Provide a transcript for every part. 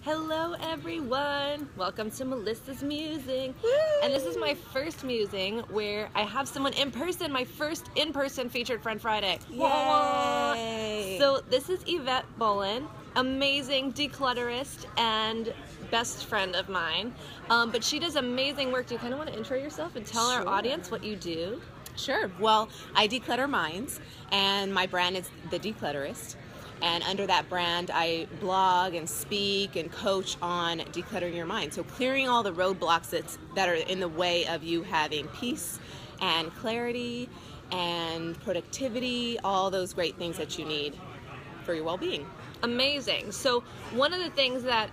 Hello everyone! Welcome to Melissa's Musing. Woo! And this is my first musing where I have someone in person, my first in-person featured Friend Friday. Yay! So this is Yvette Bowlin, amazing declutterist and best friend of mine. But she does amazing work. Do you kind of want to intro yourself and tell our audience what you do? Sure. Well, I declutter minds, and my brand is The Declutterist. And under that brand, I blog and speak and coach on decluttering your mind. So clearing all the roadblocks that are in the way of you having peace and clarity and productivity, all those great things that you need for your well-being. Amazing. So one of the things that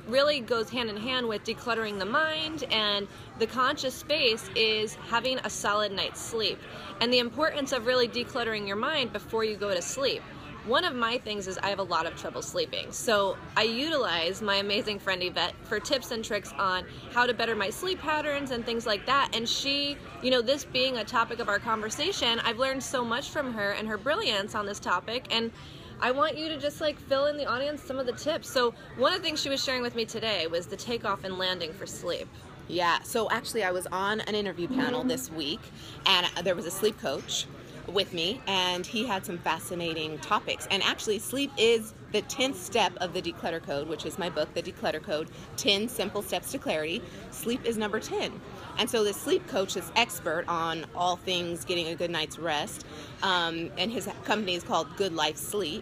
really goes hand in hand with decluttering the mind and the conscious space is having a solid night's sleep, and the importance of really decluttering your mind before you go to sleep. One of my things is I have a lot of trouble sleeping, so I utilize my amazing friend Yvette for tips and tricks on how to better my sleep patterns and things like that. And she, you know, this being a topic of our conversation, I've learned so much from her and her brilliance on this topic, and I want you to just like fill in the audience some of the tips. So one of the things she was sharing with me today was the takeoff and landing for sleep. Yeah, so actually I was on an interview panel this week, and there was a sleep coach with me, and he had some fascinating topics. And actually, sleep is the 10th step of the Declutter Code, which is my book, The Declutter Code, 10 Simple Steps to Clarity. Sleep is number 10. And so the sleep coach is expert on all things getting a good night's rest, and his company is called Good Life Sleep,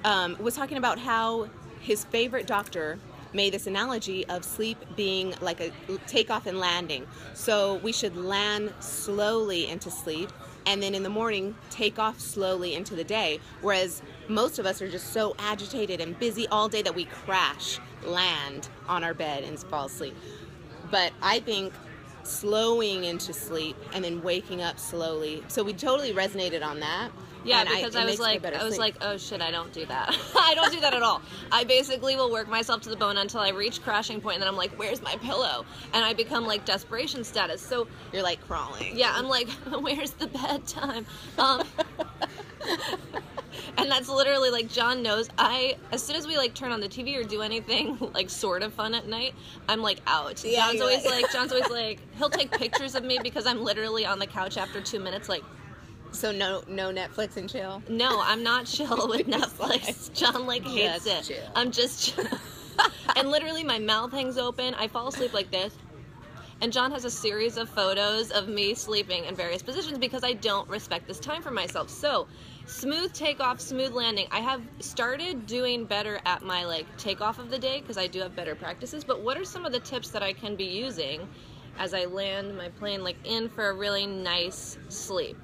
was talking about how his favorite doctor made this analogy of sleep being like a takeoff and landing. So we should land slowly into sleep, and then in the morning take off slowly into the day, whereas most of us are just so agitated and busy all day that we crash land on our bed and fall asleep. But I think slowing into sleep and then waking up slowly, so we totally resonated on that. Yeah, because I was like, oh shit, I don't do that. I don't do that at all. I basically will work myself to the bone until I reach crashing point, and then I'm like, where's my pillow? And I become like desperation status. So you're like crawling. Yeah, I'm like, where's the bedtime? And that's literally like, John knows, as soon as we like turn on the TV or do anything like sort of fun at night, I'm like out. Yeah, John's always like, he'll take pictures of me because I'm literally on the couch after 2 minutes like. So no Netflix and chill? No, I'm not chill with Netflix. John like hates it. Chill. I'm just chill. And literally my mouth hangs open. I fall asleep like this. And John has a series of photos of me sleeping in various positions because I don't respect this time for myself. So, smooth takeoff, smooth landing. I have started doing better at my like takeoff of the day because I do have better practices. But what are some of the tips that I can be using as I land my plane like in for a really nice sleep?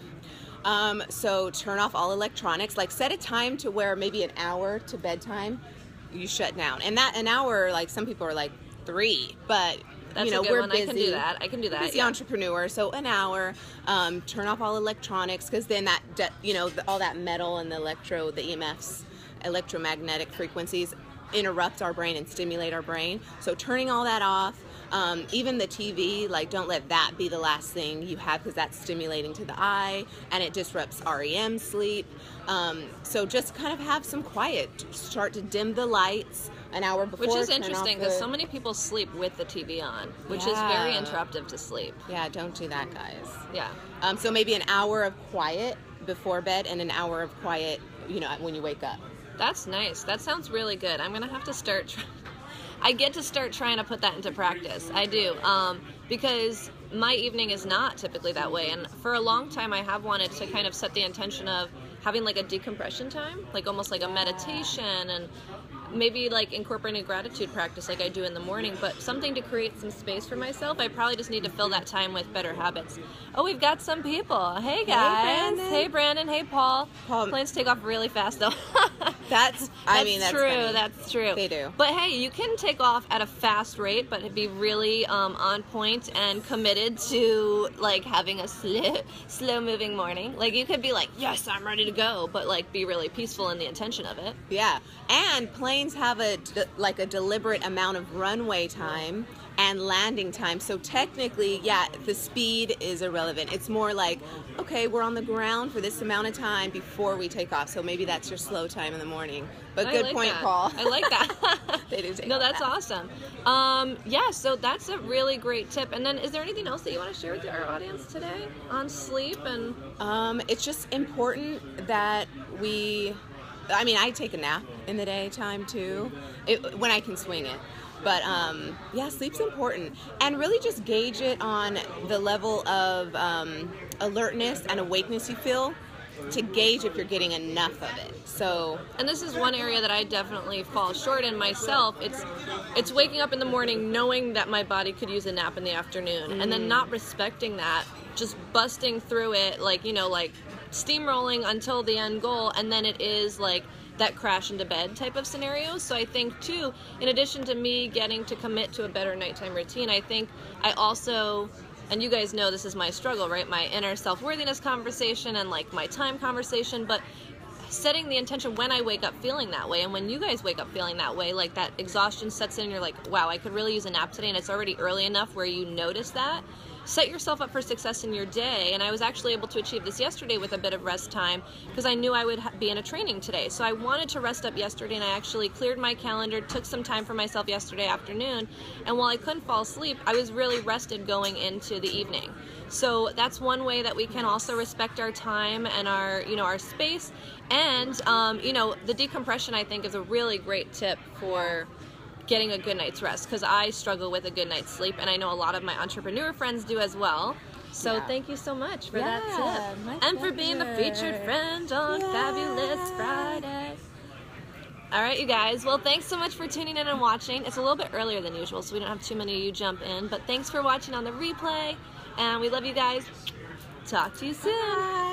So turn off all electronics, like set a time to where maybe an hour to bedtime you shut down. And that an hour, like some people are like 3, but that's you know, a good we're one. busy. I can do that. Busy entrepreneur, so an hour. Turn off all electronics, because then that all that metal and the EMFs, electromagnetic frequencies, interrupt our brain and stimulate our brain. So turning all that off. Even the TV, like don't let that be the last thing you have, because that's stimulating to the eye and it disrupts REM sleep. So just kind of have some quiet. Start to dim the lights an hour before. Which is interesting because so many people sleep with the TV on, which is very interruptive to sleep. Yeah, don't do that, guys. Yeah. So maybe an hour of quiet before bed and an hour of quiet, when you wake up. That's nice. That sounds really good. I'm going to have to start I get to start trying to put that into practice. I do. Because my evening is not typically that way. And for a long time, I have wanted to kind of set the intention of having like a decompression time, like almost like a meditation, and maybe like incorporating a gratitude practice like I do in the morning, but something to create some space for myself. I probably just need to fill that time with better habits. Oh, we've got some people. Hey guys. Hey Brandon. Hey Paul. Planes take off really fast though. That's true. Funny. That's true. They do. But hey, you can take off at a fast rate, but be really on point and committed to like having a slow moving morning. Like you could be like, yes, I'm ready to go, but like be really peaceful in the intention of it. Yeah. And planes have a deliberate amount of runway time and landing time. So technically, yeah, the speed is irrelevant. It's more like, okay, we're on the ground for this amount of time before we take off. So maybe that's your slow time in the morning. But I good like point, that. Paul. I like that. They do take No, all that's that. awesome. Yeah, so that's a really great tip. And then is there anything else that you want to share with our audience today on sleep? And It's just important that I take a nap in the daytime too, when I can swing it. But yeah, sleep's important. And really just gauge it on the level of alertness and awakeness you feel to gauge if you're getting enough of it. So, and this is one area that I definitely fall short in myself. It's waking up in the morning knowing that my body could use a nap in the afternoon, and then not respecting that, just busting through it, like steamrolling until the end goal, and then it is like that crash into bed type of scenario. So I think too, in addition to me getting to commit to a better nighttime routine, I think I also, and you guys know this is my struggle, right? My inner self-worthiness conversation and like my time conversation, but setting the intention when I wake up feeling that way, and when you guys wake up feeling that way, like that exhaustion sets in and you're like, wow, I could really use a nap today, and it's already early enough where you notice that. Set yourself up for success in your day. And I was actually able to achieve this yesterday with a bit of rest time because I knew I would be in a training today. So I wanted to rest up yesterday, and I actually cleared my calendar, took some time for myself yesterday afternoon, and while I couldn't fall asleep, I was really rested going into the evening. So that's one way that we can also respect our time and our, our space. And, the decompression, I think, is a really great tip for getting a good night's rest, because I struggle with a good night's sleep, and I know a lot of my entrepreneur friends do as well. So thank you so much for that tip, and for being the featured friend on Fabulous Friday. All right, you guys. Well, thanks so much for tuning in and watching. It's a little bit earlier than usual, so we don't have too many of you jump in, but thanks for watching on the replay, and we love you guys. Talk to you soon. Bye.